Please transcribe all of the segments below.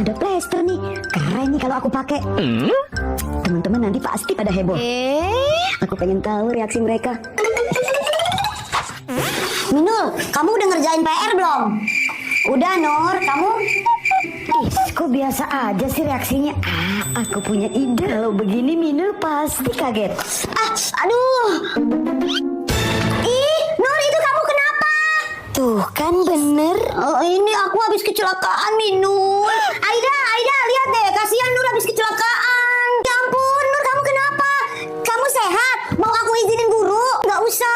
Ada plester nih, keren nih kalau aku pakai. Teman-teman nanti pasti pada heboh. Aku pengen tahu reaksi mereka. Minul, kamu udah ngerjain PR belum? Udah, Nur, kamu? Ih, kok biasa aja sih reaksinya? Aku punya ide. Kalau begini Minul pasti kaget. Aduh. Ih, Nur, itu kamu kenapa? Tuh kan bener. Oh, ini aku habis kecelakaan, Minul. Aida, lihat deh, kasihan Nur habis kecelakaan. Ya ampun, Nur, kamu kenapa? Kamu sehat? Mau aku izinin guru? Nggak usah,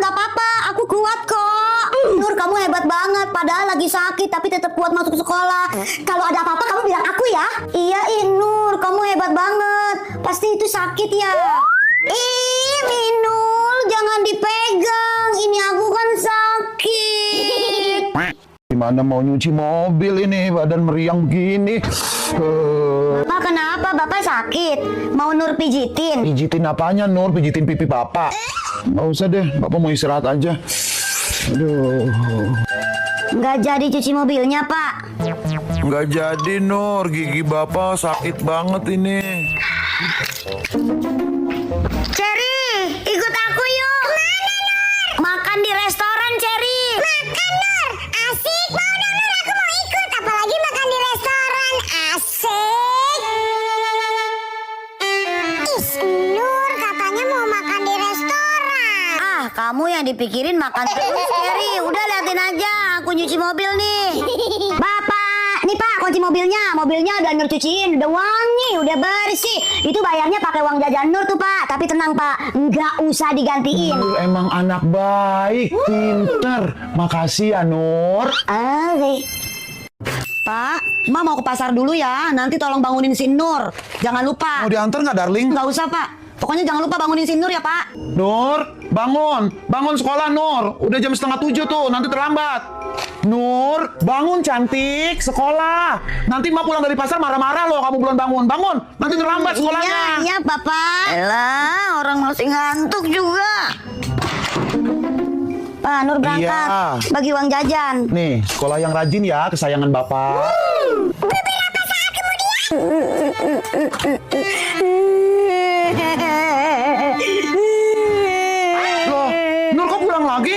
nggak apa-apa. Aku kuat kok. Nur, kamu hebat banget. Padahal lagi sakit, tapi tetap kuat masuk sekolah. Kalau ada apa-apa, kamu bilang aku ya. Iya, Nur, kamu hebat banget. Pasti itu sakit ya. Ih, Minul, jangan dipegang. Ini aku kan sakit. Gimana mau nyuci mobil ini, badan meriang begini. Bapak kenapa? Bapak sakit? Mau Nur pijitin? Pijitin apanya, Nur? Pijitin pipi Bapak. Nggak usah deh, Bapak mau istirahat aja. Aduh. Nggak jadi cuci mobilnya, Pak. Nggak jadi, Nur. Gigi Bapak sakit banget ini. Cherry, ikut aku yuk. Kemana, Nur? Makan di restoran, Cherry. Makan, Nur. Asik. Mau dong, Nur. Aku mau ikut. Apalagi makan di restoran. Asik. Is, Nur katanya mau makan di restoran. Kamu yang dipikirin makan terus, Cherry. Udah liatin aja, aku nyuci mobil nih. Bapak, nih Pak, kunci mobilnya. Mobilnya udah Nur cuciin, udah wangi, udah bersih. Itu bayarnya pakai uang jajan Nur tuh, Pak. Tapi tenang, Pak, nggak usah digantiin. Nur emang anak baik, pinter. Makasih ya, Nur. Pak, Ma mau ke pasar dulu ya. Nanti tolong bangunin si Nur. Jangan lupa. Mau diantar nggak, darling? Nggak usah, Pak. Pokoknya jangan lupa bangunin si Nur ya, Pak. Nur, bangun. Bangun sekolah, Nur. Udah jam 6:30 tuh, nanti terlambat. Nur, bangun cantik, sekolah. Nanti Ma pulang dari pasar marah-marah loh kamu belum bangun. Bangun, nanti terlambat sekolahnya. Iya, Papa. Elah, orang masih ngantuk juga. Pak, Nur berangkat. Iya. Bagi uang jajan. Nih, sekolah yang rajin ya, kesayangan Bapak. Beberapa saat kemudian. Loh, Nur kok pulang lagi?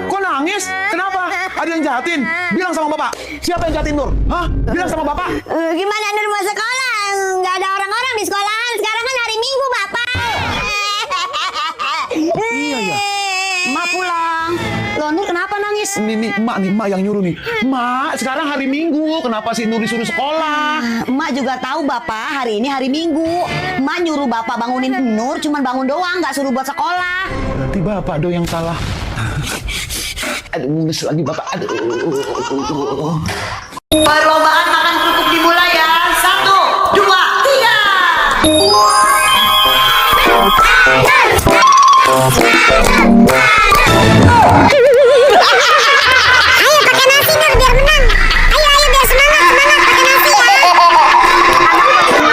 Kok nangis? Kenapa? Ada yang jahatin? Bilang sama Bapak. Siapa yang jahatin Nur? Hah? Bilang sama Bapak. Gimana Nur mau sekolah? Nggak ada orang-orang di sekolahan. Sekarang kan hari Minggu, Bapak. Iya, ya. Ma pulang. Loh, Nur kenapa nangis? Nih, Mak yang nyuruh nih. Mak, sekarang hari Minggu. Kenapa sih Nur disuruh sekolah? Emak juga tahu Bapak, hari ini hari Minggu. Emak nyuruh Bapak bangunin Nur, cuman bangun doang, nggak suruh buat sekolah. Berarti Bapak dong yang salah. Aduh, mules lagi Bapak. Aduh. Perlombaan makan kerupuk dimulai ya. 1, 2, 3. Ayo pakai nasi, Nur, biar menang. Ayo biar semangat pakai nasi ya.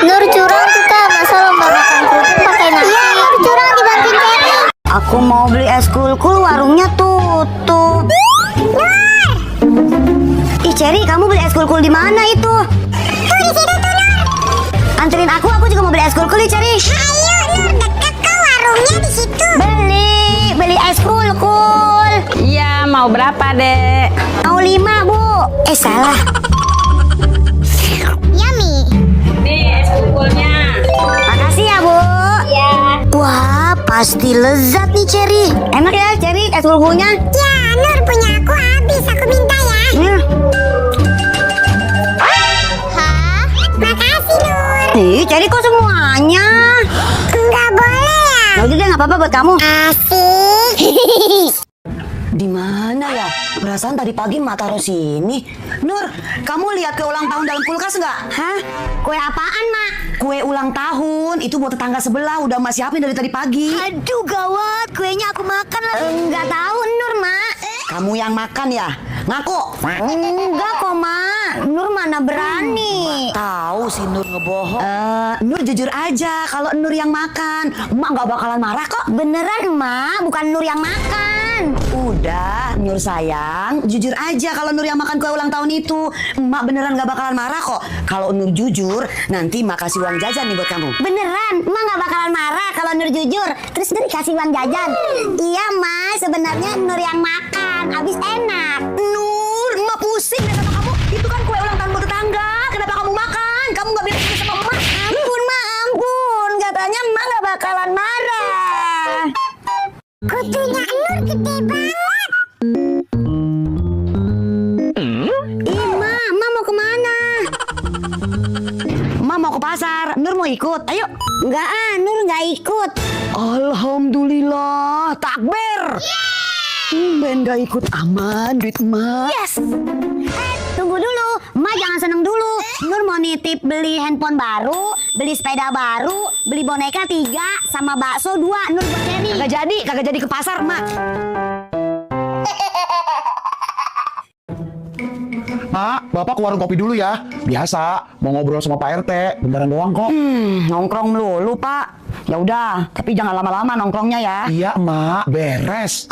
Nur curang tuh, Kak. Masa lomba makan kerupuk pakai nasi? Iya, Nur curang dibantuin Cherry. Aku mau beli es kulkul, warungnya tutup. Nur! Ih, Cherry, kamu beli es kulkul di mana itu? Tuh di situ tuh, Nur. Anterin aku juga mau beli es kulkul nih, Cherry. Ayo, Nur, dekat kok warungnya di situ. Beli es kulkul. Iya, mau berapa, Dek? Mau 5, Bu. Salah. Yummy. Nih, es kukulnya. Makasih ya, Bu. Iya. Wah, pasti lezat nih, Cherry. Enak ya, Cherry, es kulkulnya? Ya, Nur punya aku habis. Aku minta ya. Hah? Makasih, Nur. Ih, Cherry kok semuanya? Enggak boleh ya? Ya udah deh, nggak apa-apa buat kamu. Asik. Di mana ya? Perasaan tadi pagi Mak taruh sini. Nur, kamu lihat kue ulang tahun dalam kulkas nggak? Hah? Kue apaan, Mak? Kue ulang tahun. Itu buat tetangga sebelah. Udah Mak siapin dari tadi pagi. Aduh, gawat. Kuenya aku makan lah. Enggak tahu, Nur, Mak. Kamu yang makan ya? Ngaku? Enggak kok, Mak. Nur mana berani. Tahu si Nur ngebohong. Nur jujur aja. Kalau Nur yang makan, Mak nggak bakalan marah kok. Beneran, Mak. Bukan Nur yang makan. beneran. Udah, Nur sayang, jujur aja kalau Nur yang makan kue ulang tahun itu. Emak beneran gak bakalan marah kok. Kalau Nur jujur, nanti Emak kasih uang jajan nih buat kamu. Beneran, Emak gak bakalan marah kalau Nur jujur. Terus Nur kasih uang jajan. Iya, Mas, sebenarnya Nur yang makan, habis enak. Nur, Emak pusing deh sama kamu. Itu kan kue ulang tahun buat tetangga. Kenapa kamu makan? Kamu gak bilang gitu sama Emak. Ampun, Mak, ampun. Katanya Emak gak bakalan marah. Kutunya Nur gede banget. Ma mau kemana? Ma mau ke pasar. Nur mau ikut. Ayo. Enggak, Nur nggak ikut. Alhamdulillah. Takbir. Ben nggak ikut, aman duit emak. Yes. Tunggu dulu. Ma jangan seneng dulu. Nur mau nitip beli handphone baru, beli sepeda baru, beli boneka 3, sama bakso 2. Nur buat Cherry. Kagak jadi ke pasar, Mak. Mak, Bapak ke warung kopi dulu ya. Biasa, mau ngobrol sama Pak RT. Beneran doang kok. Nongkrong melulu, Pak. Ya udah, tapi jangan lama-lama nongkrongnya ya. Iya, Mak. Beres.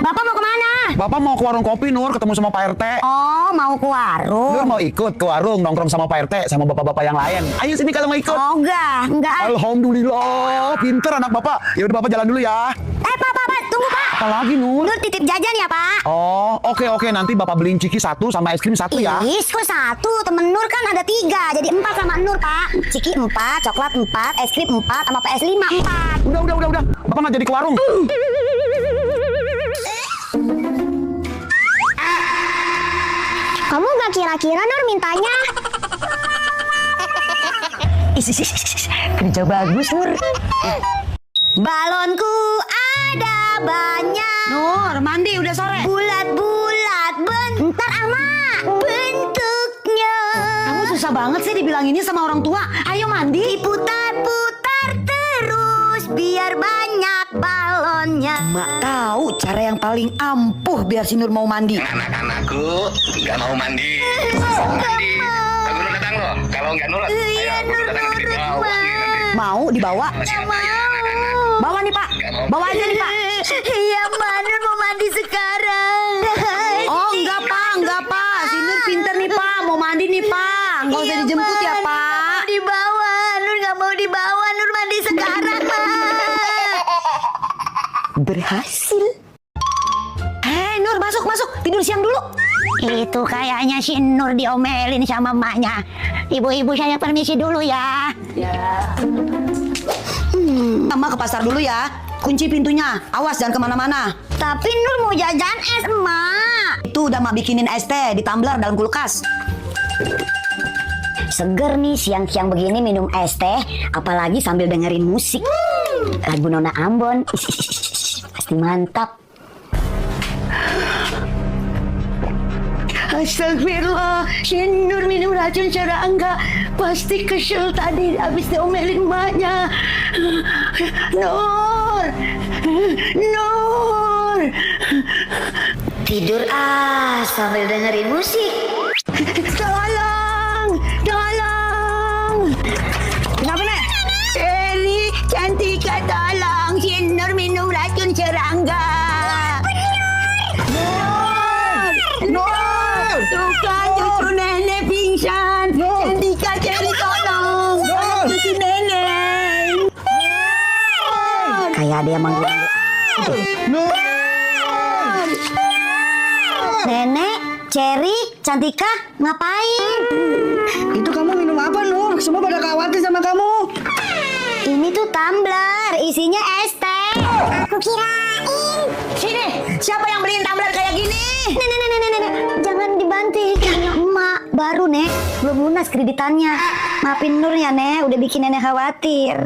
Bapak mau kemana? Bapak mau ke warung kopi, Nur, ketemu sama Pak RT. Oh, mau ke warung. Nur mau ikut ke warung, nongkrong sama Pak RT, sama bapak-bapak yang lain. Ayo sini kalau mau ikut. Oh, enggak. Alhamdulillah, pinter anak Bapak. Ya udah Bapak jalan dulu ya. Pak, tunggu, Pak. Apalagi, Nur? Nur titip jajan ya, Pak. Oh, oke. Nanti Bapak beliin ciki 1 sama es krim 1 ya. Ih, kok 1? Temen Nur kan ada 3, jadi 4 sama Nur, Pak. Ciki 4, coklat 4, es krim 4, sama PS 5 4. Udah. Bapak nggak jadi ke warung. Kamu gak kira-kira Nur mintanya? Kerja bagus, Nur. Balonku ada banyak. Nur, mandi udah sore. Bulat-bulat bentar ama bentuknya. Kamu susah banget sih dibilanginnya sama orang tua. Ayo mandi. Diputar-putar terus biar banyak balonnya. Mak tahu cara yang paling ampuh biar si Nur mau mandi. Anak-anakku nggak mau mandi. Mandi. Aku Nur datang loh. Kalau nggak nurut, ayo aku Nur datang nanti dibawa nih nanti. Mau dibawa? Siapa ya anak-anak? Bawa nih, Pak. Bawa aja nih, Pak. Iya, Mbak Nur mau mandi sekarang. Oh, enggak, Pak. Si Nur pinter nih, Pak. Mau mandi nih, Pak. Nggak usah dijemput ya, Pak. Dibawa. Nur nggak mau dibawa. Nur mandi sekarang, Pak. Berhasil. Nur, masuk. Tidur siang dulu. Itu kayaknya si Nur diomelin sama emaknya. Ibu-ibu saya permisi dulu ya. Mama ke pasar dulu ya. Kunci pintunya. Awas jangan kemana-mana. Tapi Nur mau jajan es, Emak. Itu udah Mak bikinin es teh di tumbler dalam kulkas. Seger nih siang-siang begini minum es teh. Apalagi sambil dengerin musik. Lagu Nona Ambon. Pasti mantap. Astagfirullah, si Nur minum racun secara enggak. Pasti kesel tadi habis diomelin emaknya. Nur. Tidur sambil dengerin musik. Tolong. Kenapa, Nek? Cherry, Cantika, tolong. Si Nur minum racun serangga. Nur. Tuh kan cucu nenek pingsan. Cantika, Cherry, tolong. Cucu nenek. Kayak ada yang manggil. Nenek, Cherry, Cantika, ngapain? Itu kamu minum apa, Nur? Semua pada khawatir sama kamu. Ini tuh tumbler, isinya es teh. Aku kirain. Sini, siapa yang beliin tumbler kayak gini? Nenek, jangan dibanting. Punya emak, baru, Nek. Belum lunas kreditannya. Maafin Nur ya, Nek. Udah bikin nenek khawatir.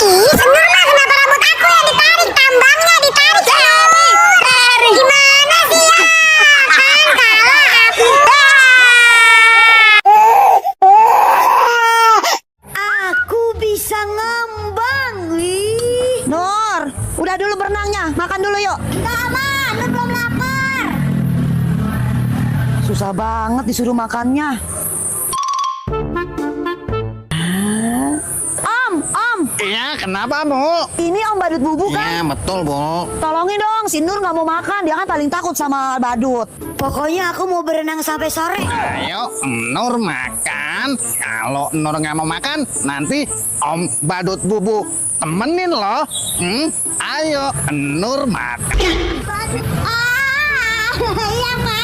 Ih, seneng lah kenapa rambut aku yang ditarik, tambangnya ditarik. Gimana sih ya? Kan kalau aku Aku bisa ngambang, wih. Nur, udah dulu berenangnya. Makan dulu yuk. Susah banget disuruh makannya. Om. Iya, kenapa, Bu? Ini Om Badut Bubu kan? Iya, betul, Bu. Tolongin dong, si Nur nggak mau makan. Dia kan paling takut sama badut. Pokoknya aku mau berenang sampai sore. Ayo, Nur makan. Kalau Nur nggak mau makan, nanti Om Badut Bubu temenin loh. Ayo, Nur makan. Iya, Pak.